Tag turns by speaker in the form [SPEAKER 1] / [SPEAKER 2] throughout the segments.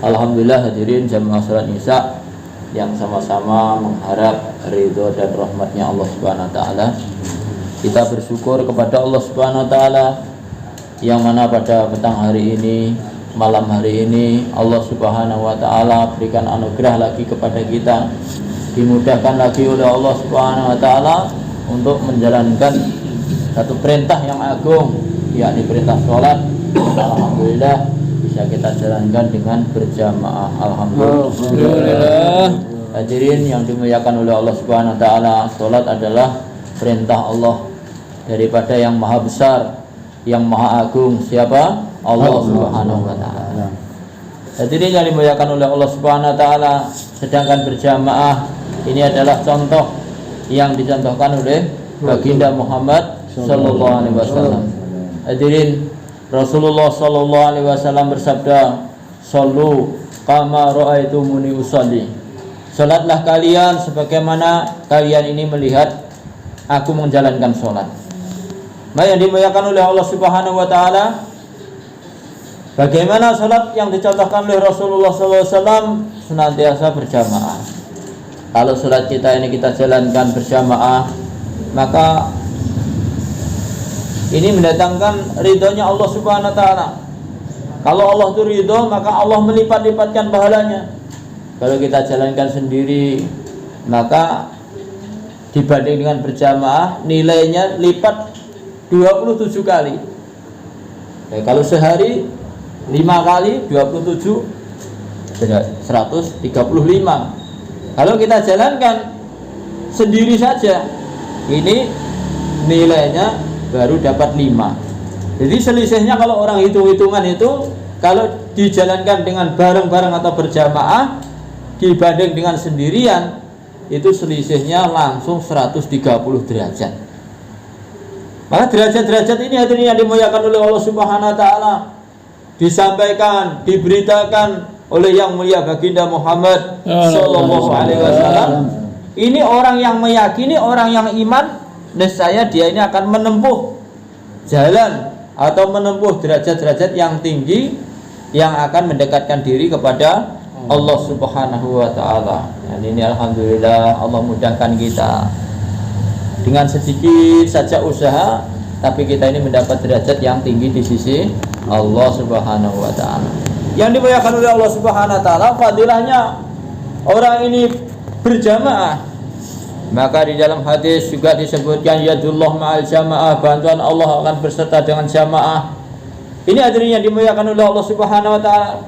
[SPEAKER 1] Alhamdulillah hadirin jamaah salat Isya yang sama-sama mengharap ridho dan rahmatnya Allah Subhanahu wa taala. Kita bersyukur kepada Allah Subhanahu wa taala yang mana pada petang hari ini, malam hari ini Allah Subhanahu wa taala berikan anugerah lagi kepada kita, dimudahkan lagi oleh Allah Subhanahu wa taala untuk menjalankan satu perintah yang agung, yakni perintah sholat. Alhamdulillah bisa kita jalankan dengan berjamaah. Alhamdulillah. Hadirin yang dimuliakan oleh Allah Subhanahu wa taala, salat adalah perintah Allah daripada yang maha besar, yang maha agung. Siapa? Allah Subhanahu wa taala. Hadirin yang dimuliakan oleh Allah Subhanahu wa taala, sedangkan berjamaah ini adalah contoh yang dicontohkan oleh baginda Muhammad sallallahu alaihi wasallam. Hadirin, Rasulullah sallallahu alaihi wasallam bersabda, "Shallu kama ra'aitumuni usolli." Salatlah kalian sebagaimana kalian ini melihat aku menjalankan salat. Yang dimuliakan oleh Allah Subhanahu wa taala, bagaimana salat yang dicontohkan oleh Rasulullah sallallahu alaihi wasallam? Senantiasa berjamaah. Kalau salat kita ini kita jalankan berjamaah, maka ini mendatangkan ridhonya Allah Subhanahu wa taala. Kalau Allah itu ridho, maka Allah melipat-lipatkan pahalanya. Kalau kita jalankan sendiri, maka dibanding dengan berjamaah nilainya lipat 27 kali. Kalau sehari 5 kali 27 135. Kalau kita jalankan sendiri saja, ini nilainya baru dapat 5. Jadi selisihnya kalau orang hitung-hitungan itu, kalau dijalankan dengan bareng-bareng atau berjamaah dibanding dengan sendirian, itu selisihnya langsung 130 derajat. Maka derajat-derajat ini hadirin yang dimuliakan oleh Allah Subhanahu wa taala disampaikan, diberitakan oleh yang mulia baginda Muhammad sallallahu alaihi wasallam. Ini orang yang meyakini, orang yang iman, nescaya dia ini akan menempuh jalan atau menempuh derajat-derajat yang tinggi yang akan mendekatkan diri kepada Allah Subhanahu wa taala. Dan ini alhamdulillah Allah mudahkan kita. Dengan sedikit saja usaha, tapi kita ini mendapat derajat yang tinggi di sisi Allah Subhanahu wa taala. Yang dimuliakan oleh Allah Subhanahu wa taala, fadilahnya orang ini berjamaah. Maka di dalam hadis juga disebutkan yadullah ma'al jamaah, bantuan Allah akan berserta dengan jamaah. Ini hadirin yang dimuliakan oleh Allah Subhanahu wa taala.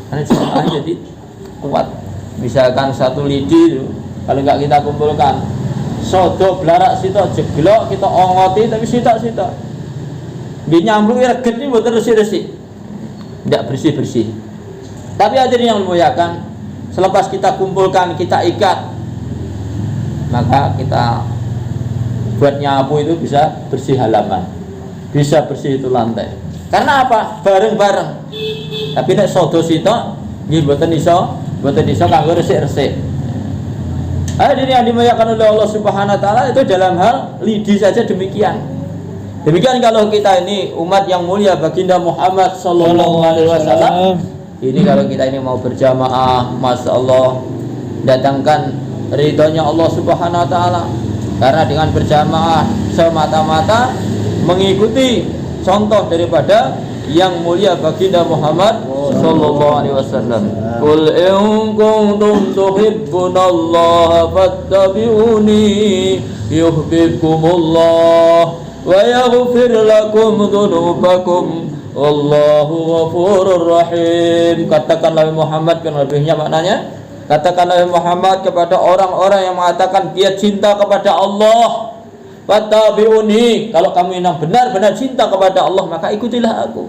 [SPEAKER 1] Karena jamaah jadi kuat. Misalkan satu lidi itu, kalau enggak kita kumpulkan, sodo belarak sitok jeglok kita ongoti tapi sitok-sitok. Di nyambung reget ini mboten resik-resik. Enggak bersih-bersih. Tapi hadirin yang dimuliakan, selepas kita kumpulkan, kita ikat, maka kita buat nyapu itu bisa bersih halaman, bisa bersih itu lantai. Karena apa? Bareng-bareng. Tapi nek sodo sitok nggih mboten iso kanggo resik-resik. Hadirin yang dimuliakan oleh Allah Subhanahu wa taala, itu dalam hal lidi saja demikian. Demikian kalau kita ini umat yang mulia baginda Muhammad sallallahu alaihi wasallam, ini kalau kita ini mau berjamaah, masya Allah, datangkan ridhonya Allah Subhanahu wa taala. Karena dengan berjamaah semata-mata mengikuti contoh daripada yang mulia baginda Muhammad sallallahu alaihi wasallam. Qul in kuntum tuhibbunallaha fattabi'uni yuhibbukumullah wa yaghfir lakum dzunubakum wallahu ghafurur rahim. Katakanlah Muhammad, kan lebihnya maknanya, katakanlah Muhammad kepada orang-orang yang mengatakan dia cinta kepada Allah, fattabi'uni, kalau kamu yang benar-benar cinta kepada Allah maka ikutilah aku.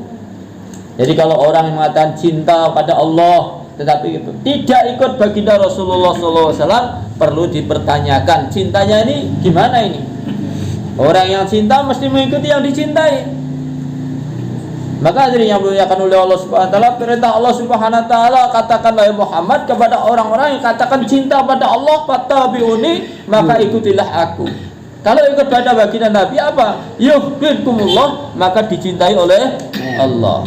[SPEAKER 1] Jadi kalau orang yang mengatakan cinta pada Allah tetapi tidak ikut baginda Rasulullah SAW, perlu dipertanyakan cintanya ini gimana ini. Orang yang cinta mesti mengikuti yang dicintai. Maka hadirin yang dimuliakan oleh Allah Subhanahu wa taala, perintah Allah Subhanahu wa taala, katakanlah Muhammad kepada orang-orang yang katakan cinta pada Allah, fattabi'uni, maka ikutilah aku. Kalau ikut pada baginda Nabi apa? Yuhibbukumullah, maka dicintai oleh Allah.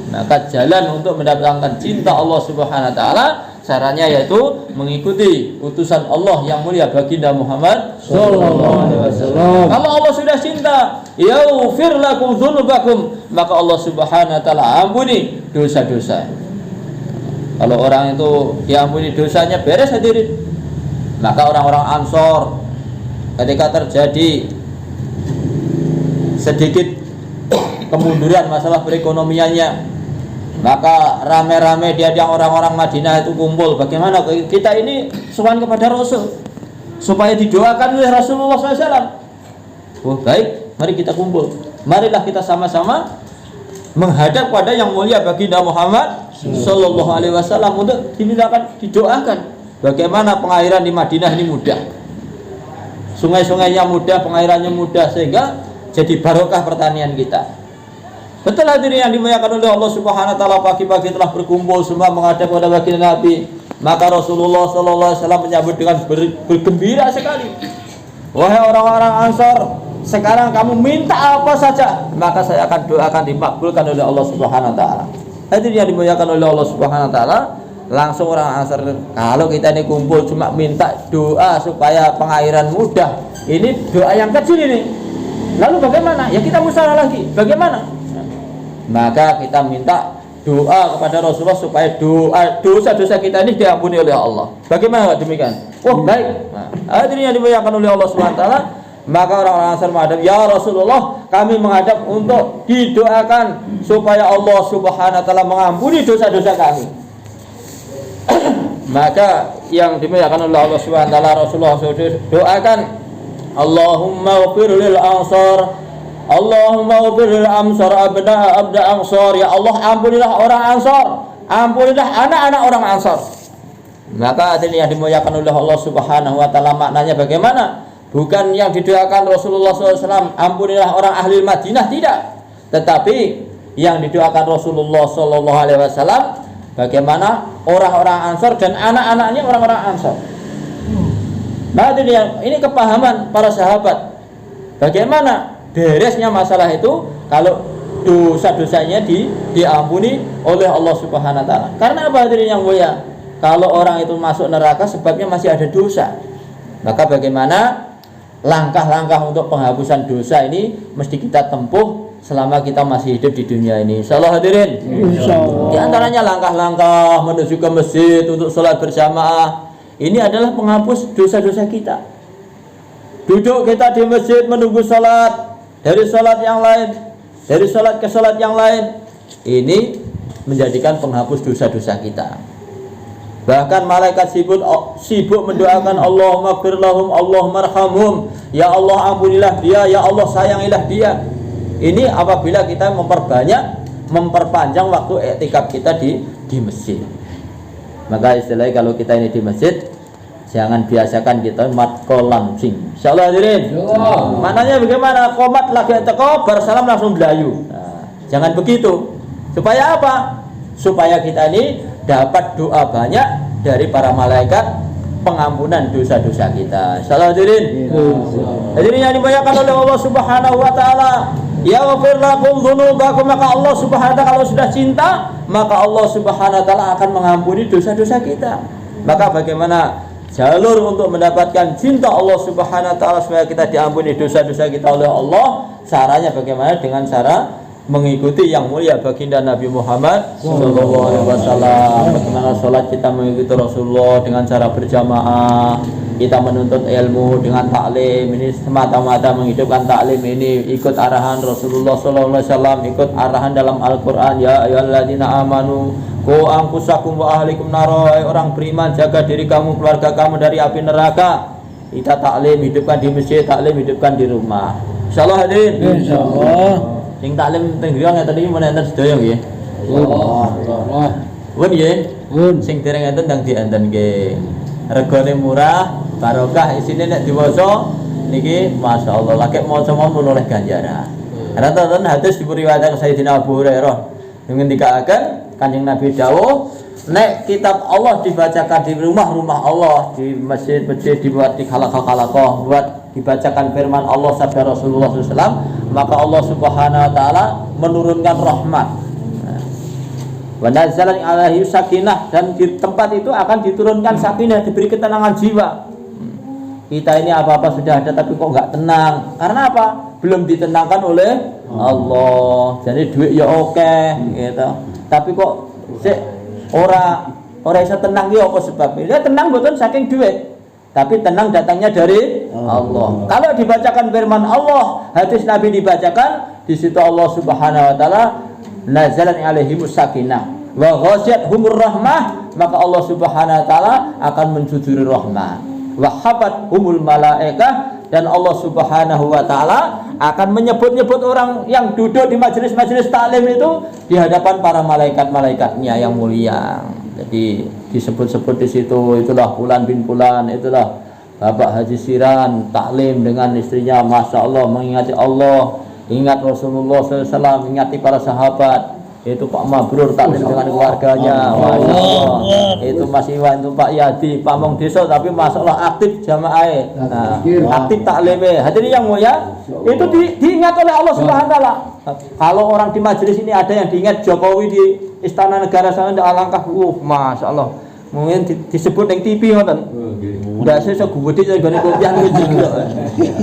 [SPEAKER 1] Maka jalan untuk mendapatkan cinta Allah Subhanahu wa taala caranya yaitu mengikuti utusan Allah yang mulia baginda Muhammad sallallahu alaihi wasallam. Kalau Allah sudah cinta, yaghfir lakum dzunubakum, maka Allah Subhanahu wa taala ampuni dosa-dosa. Kalau orang itu diampuni dosanya beres hadirin. Maka orang-orang Ansor ketika terjadi sedikit kemunduran masalah perekonomiannya, maka rame-rame diajak orang-orang Madinah itu kumpul. Bagaimana kita ini sowan kepada Rasul supaya didoakan oleh Rasulullah SAW. Oh baik, mari kita kumpul. Marilah kita sama-sama menghadap pada yang mulia baginda Muhammad Sallallahu Alaihi Wasallam untuk didoakan. Bagaimana pengairan di Madinah ini mudah, sungai-sungainya mudah, pengairannya mudah, sehingga jadi barokah pertanian kita. Betul hadirin yang dimuliakan oleh Allah Subhanahu wa taala, pagi-pagi telah berkumpul semua menghadap kepada baginda Nabi. Maka Rasulullah sallallahu alaihi wasallam menyambut dengan bergembira sekali. Wahai orang-orang Ansar, sekarang kamu minta apa saja, maka saya akan doakan dimakbulkan oleh Allah Subhanahu wa taala. Hadirin yang dimuliakan oleh Allah Subhanahu wa taala, langsung orang Ansar, kalau kita ini kumpul cuma minta doa supaya pengairan mudah, ini doa yang kecil ini. Lalu bagaimana? Ya kita musyawarah lagi. Bagaimana? Maka kita minta doa kepada Rasulullah supaya dosa-dosa kita ini diampuni oleh Allah. Bagaimana demikian? Oh baik. Hadirin yang dimuliakan oleh Allah Subhanahu wa taala, maka orang-orang Ansar menghadap, ya Rasulullah, kami menghadap untuk didoakan supaya Allah Subhanahu wa taala mengampuni dosa-dosa kami. Maka yang dimuliakan oleh Allah Subhanahu wa taala, Rasulullah doakan, Allahumma ighfir lil Ansar, Allahumma ighfir lil Ansar abda Ansar, ya Allah ampunilah orang Ansar, ampunilah anak-anak orang Ansar. Maka ini yang dimuliakan oleh Allah Subhanahu wa taala, maknanya bagaimana? Bukan yang didoakan Rasulullah SAW, ampunilah orang ahli Madinah, tidak. Tetapi yang didoakan Rasulullah SAW, bagaimana orang-orang Ansar dan anak-anaknya orang-orang Ansar. Nah ini kepahaman para sahabat. Bagaimana beresnya masalah itu kalau dosa-dosanya diampuni oleh Allah Subhanahu wa taala. Karena apa hadirin yang mulia? Kalau orang itu masuk neraka sebabnya masih ada dosa. Maka bagaimana langkah-langkah untuk penghapusan dosa ini mesti kita tempuh selama kita masih hidup di dunia ini. Insyaallah hadirin. Insyaallah. Di antaranya langkah-langkah menuju ke masjid untuk sholat berjamaah. Ini adalah penghapus dosa-dosa kita. Duduk kita di masjid menunggu sholat, dari sholat yang lain, dari sholat ke sholat yang lain, ini menjadikan penghapus dosa-dosa kita. Bahkan malaikat sibuk mendoakan, Allahumma ighfir lahum, Allahumma arhamhum, ya Allah ampunilah dia, ya Allah sayangilah dia. Ini apabila kita memperpanjang waktu i'tikaf kita di masjid. Maka istilahnya kalau kita ini di masjid, jangan biasakan kita matkol langsing. Insyaallah hadirin. Maknanya bagaimana? Qomat lagi teko bar salam langsung belayu. Nah, jangan begitu. Supaya apa? Supaya kita ini dapat doa banyak dari para malaikat pengampunan dosa-dosa kita. Insyaallah hadirin. Hadirin yang dimuliakan oleh Allah Subhanahu wa taala, yaghfir lakum dzunubakum, maka Allah Subhanahu wa taala kalau sudah cinta, maka Allah Subhanahu wa taala akan mengampuni dosa-dosa kita. Maka bagaimana jalur untuk mendapatkan cinta Allah Subhanahu wa taala supaya kita diampuni dosa-dosa kita oleh Allah? Caranya bagaimana? Dengan cara mengikuti yang mulia baginda Nabi Muhammad sallallahu alaihi wasallam. Bagaimana salat kita mengikuti Rasulullah dengan cara berjamaah, kita menuntut ilmu dengan taklim, ini semata-mata menghidupkan taklim ini ikut arahan Rasulullah sallallahu alaihi wasallam, ikut arahan dalam Al-Qur'an, ya ayyuhalladzina amanu qu anfusakum wa ahlikum nara, orang beriman jaga diri kamu, keluarga kamu dari api neraka. Kita taklim hidupkan di masjid, taklim hidupkan di rumah. Insyaallah hadirin. Insyaallah. Sing taklim teng griya ngeten iki menenten sedaya nggih. Allah. Pun nggih. Pun sing dereng enten ndang dientenke. Regane murah, barokah, isine nek diwaca niki masyaallah lagi maca mawon oleh ganjaran. Karena tonton hadis diriwayatkan Sayyidina Abu Hurairah ngendikaken Kanjeng Nabi dawuh, nek kitab Allah dibacakan di rumah-rumah Allah, di masjid-masjid dibuat di halaqah-halaqah, buat dibacakan firman Allah sabda Rasulullah SAW, maka Allah Subhanahu wa taala menurunkan rahmat. Wa nazalan alaihi sakinah, dan di tempat itu akan diturunkan sakinah, diberi ketenangan jiwa. Kita ini apa-apa sudah ada tapi kok enggak tenang. Karena apa? Belum ditenangkan oleh Allah. Jadi duit ya oke gitu. Tapi kok ora iso tenang ki apa sebabnya? Ya tenang mboten saking duit. Tapi tenang datangnya dari Allah. Kalau dibacakan firman Allah, hadis Nabi dibacakan, di situ Allah Subhanahu wa taala nazalan alaihimus sakinah wa ghasyiyatuhumur rahmah, maka Allah Subhanahu wa taala akan menjuduri rahmat. Wa hafathumul malaikah, dan Allah Subhanahu wa taala akan menyebut-nyebut orang yang duduk di majelis-majelis taklim itu di hadapan para malaikat-malaikatnya yang mulia. Jadi disebut-sebut di situ, itulah Fulan bin Fulan, itulah Bapak Haji Siran taklim dengan istrinya, masya Allah, mengingati Allah, ingat Rasulullah SAW, ingati para sahabat. Itu Pak Mabrur taklim dengan keluarganya, masya Allah. Itu Mas Iwan, itu Pak Yadi, Pak Mong Deso, tapi masya Allah aktif jamaah, aktif taklimnya. Hadirin yang mulia, itu diingat oleh Allah Subhanahu wa taala. Kalau orang di majelis ini ada yang diingat Jokowi di Istana Negara sana, alangkah masya Allah. Mungkin disebut yang TV ngoten. Enggak sesuk gede jadi kopiah gitu.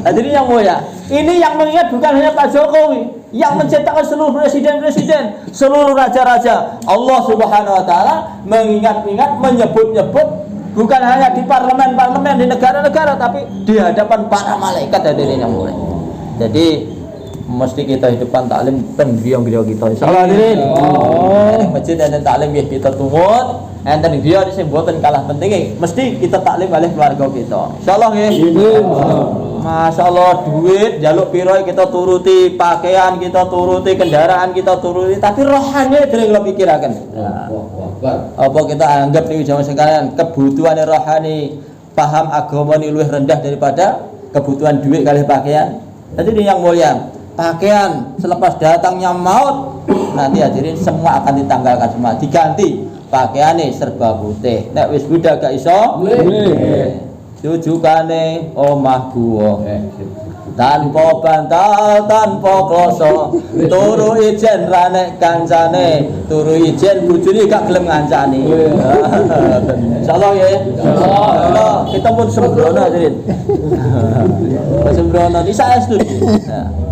[SPEAKER 1] Hadirin yang mulia, ini yang mengingat bukan hanya Pak Jokowi, yang menciptakan seluruh presiden-presiden, seluruh raja-raja. Allah Subhanahu wa taala mengingat-ingat, menyebut-nyebut, bukan hanya di parlemen-parlemen, di negara-negara, tapi di hadapan para malaikat. Hadirin yang mulia. Jadi mesti kita hidupkan taklim penggiyong-giyong kita. Insyaallah hadirin. Masjid dan taklim kita tumut. Enten dia sing mboten kalah penting, mesti kita taklim oleh keluarga kita. Insyaallah nggih. Masyaallah duit jaluk piro kita turuti, pakaian kita turuti, kendaraan kita turuti, tapi rohani dereng kula pikiraken. Apa kita anggap nih zaman sekarang kebutuhan rohani, paham agama ini lebih rendah daripada kebutuhan duit kali pakaian. Jadi ini yang mulia, pakaian selepas datangnya maut, nanti hadirin semua akan ditanggalkan semua, diganti pakaiane serba putih. Nek wis budak gak iso tujukane omah guwa tanpa bantal tanpa kloso, turu ijen ra nek kancane, turu ijen bojone gak gelem ngancani. Insyaallah ya. Insyaallah kita pun sembrono hadirin. Sembrono iki saestu.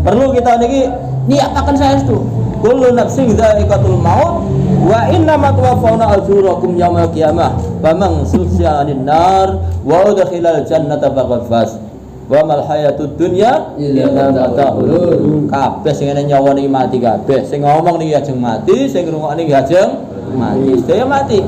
[SPEAKER 1] Perlu kita niki niataken saestu. Kullu nafsin dha'iqatul maut wa innama tuwaffawna ajurakum yaumal qiyamah faman zuhziha 'anil nar wa udkhilal jannata faqad faz wa mal hayatud dunya illa mata'ul. Kabeh sing ana nyawa niki mati kabeh, sing ngomong niki ajeng mati, sing ngrungokne niki ajeng mati, sedaya mati.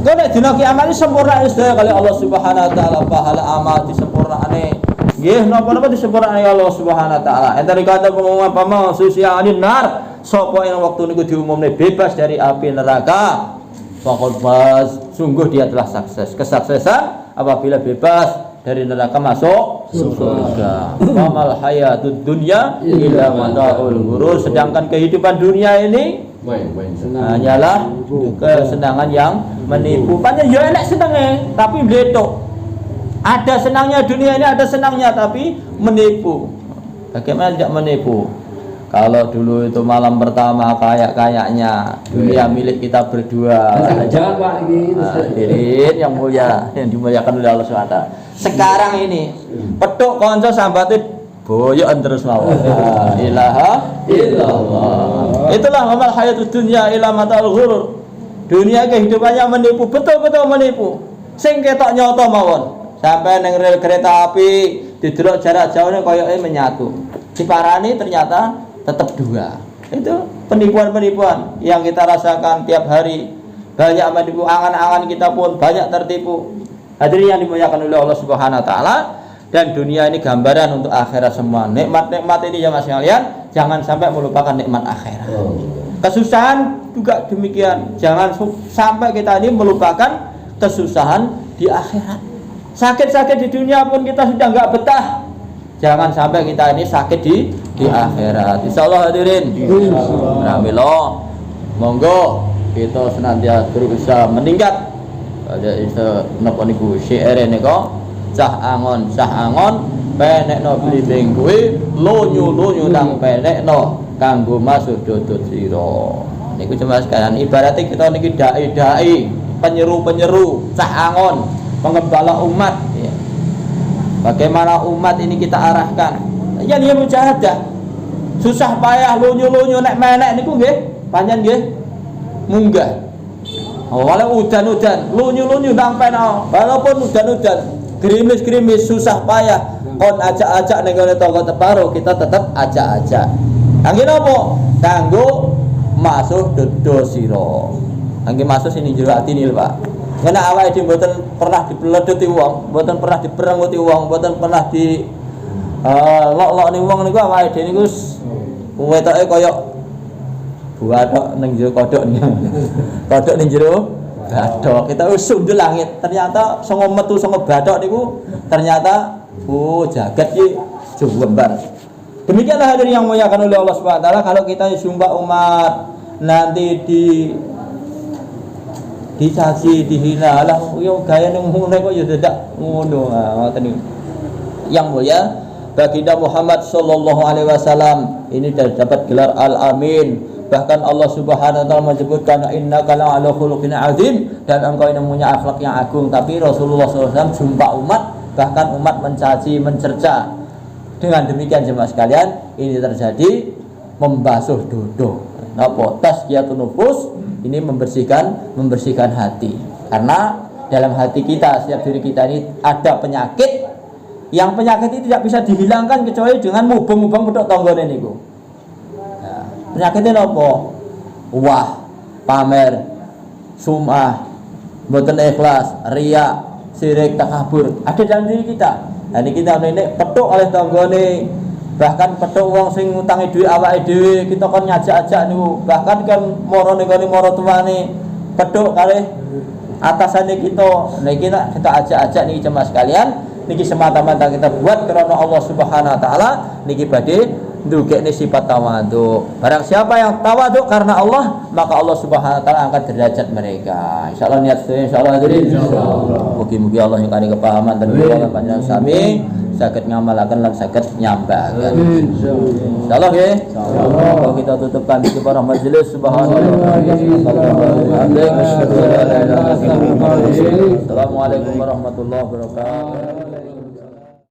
[SPEAKER 1] Engko nek dina kiamat iki sempurna sedaya kali Allah Subhanahu wa taala, pahala amal disempurnakane. Nggih, napa-napa disempurnakane Allah Subhanahu wa taala. Enten kata pengumuman paman zuhziha 'anil nar, sapa yang waktu niku diumumne bebas dari api neraka, faqad faz, sungguh dia telah sukses. Kesuksesan apabila bebas dari neraka masuk surga. Wamal hayatud dunya illa mata'ul ghurur, sedangkan kehidupan dunia ini hanyalah kesenangan yang menipu. Pancen yo enak senenge tapi mletok. Ada senangnya dunia ini, ada senangnya tapi menipu. Bagaimana tidak menipu? Kalau dulu itu malam pertama kayaknya dunia milik kita berdua. Jangan Pak ini yang mulia, yang dimuliakan oleh Allah SWT. Sekarang ini petuk konco sambatit boyokan terus mawon. La ilaha illallah. Itulah amal hayatud dunya ila mata'ul ghurur. Dunia kehidupannya menipu, betul-betul menipu. Sing ketok nyoto mawon. Sampai neng rel kereta api didelok jarak jauhnya koyoke menyatu. Diparani ternyata tetap dua. Itu penipuan-penipuan yang kita rasakan tiap hari. Banyak menipu, angan-angan kita pun banyak tertipu. Hadirin yang dimuliakan oleh Allah Subhanahu wa taala, dan dunia ini gambaran untuk akhirat semua. Nikmat-nikmat ini ya Mas kalian, jangan sampai melupakan nikmat akhirat. Kesusahan juga demikian. Jangan sampai kita ini melupakan kesusahan di akhirat. Sakit-sakit di dunia pun kita sudah enggak betah. Jangan sampai kita ini sakit di akhirat. Insyaallah hadirin. Alhamdulillah. Monggo kita senantiasa berusaha meningkat. Ada iso napa niku syair niku cah angon penekno blimbing kuwi lonyo-lonyo nang penekno kanggo masuk dodot sira. Niku cuma sekalian ibaratnya kita niki dai-dai, penyeru-penyeru, cah angon, pengembala umat ya. Bagaimana umat ini kita arahkan? Ya dia mujahadah. Susah payah lunyu-lunyu nek menek niku nggih, pancen nggih munggah. Walau udan-udan, lunyu-lunyu nang peno, walaupun udan-udan, gerimis-gerimis susah payah, kon ajak-ajak ning ngene tangga teparo, kita tetap ajak-ajak. Kangge napa? Kanggo masuk dodo sira. Kangge masuk sini jero atine lho, Pak. Ngene awake dhewe mboten pernah dipeleduti wong, mboten pernah diperenguti wong, mboten pernah di lok-lokne wong niku awake dhewe niku wetoke kaya buatok ning jero kodhok niku. Kodhok ning jero bathok. Kita wis sundul langit. Ternyata sanga metu sanga bathok niku ternyata jagat iki jembar. Demikianlah hadirin yang muliakan oleh Allah Subhanahu wa taala, kalau kita sumpah umat nanti dicaci, dihina lah yo gaya ning ngene kok ya dadak ngono. Ngoten niku. Yang mulia baginda Muhammad sallallahu alaihi wasallam ini dapat gelar Al-Amin. Bahkan Allah Subhanahu wa taala menyebutkan innaka la'ala khuluqin azim, dan engkau ini punya akhlak yang agung. Tapi Rasulullah SAW jumpa umat, bahkan umat mencaci, mencerca. Dengan demikian jemaah sekalian, ini terjadi membasuh dodo. Napa? Tazkiyatun nufus, ini membersihkan hati. Karena dalam hati kita, setiap diri kita ini ada penyakit, yang penyakit ini tidak bisa dihilangkan kecuali dengan mubeng-mubeng pedhok tanggane niku. Nah, penyakitnya apa? Wah, pamer, sum'ah, mboten ikhlas, riya, syirik, takabur, ada dalam diri kita. Nah, ini kita ini petuk oleh tanggane, bahkan petuk wong sing ngutangi duit awake dhewe, kita kon nyajak-ajak niku, bahkan kan moro nggone moro tuane, petuk kalih atasane kita. Nah, kita ajak-ajak niki jemaah sekalian, niki semata-mata kita buat karena Allah Subhanahu wa taala, niki badhe ndugekne sifat tawadhu. Barang siapa yang tawadhu karena Allah, maka Allah Subhanahu wa taala angkat derajat mereka. Insyaallah niat sedaya insyaallah hadirin. Mugi-mugi Allah yang kani kepahaman dan kula panjenengan sami saged ngamalaken lan saged nyambahaken. Insyaallah nggih. Insyaallah kita tutupkan di para majelis subhanallah. Assalamualaikum warahmatullahi wabarakatuh.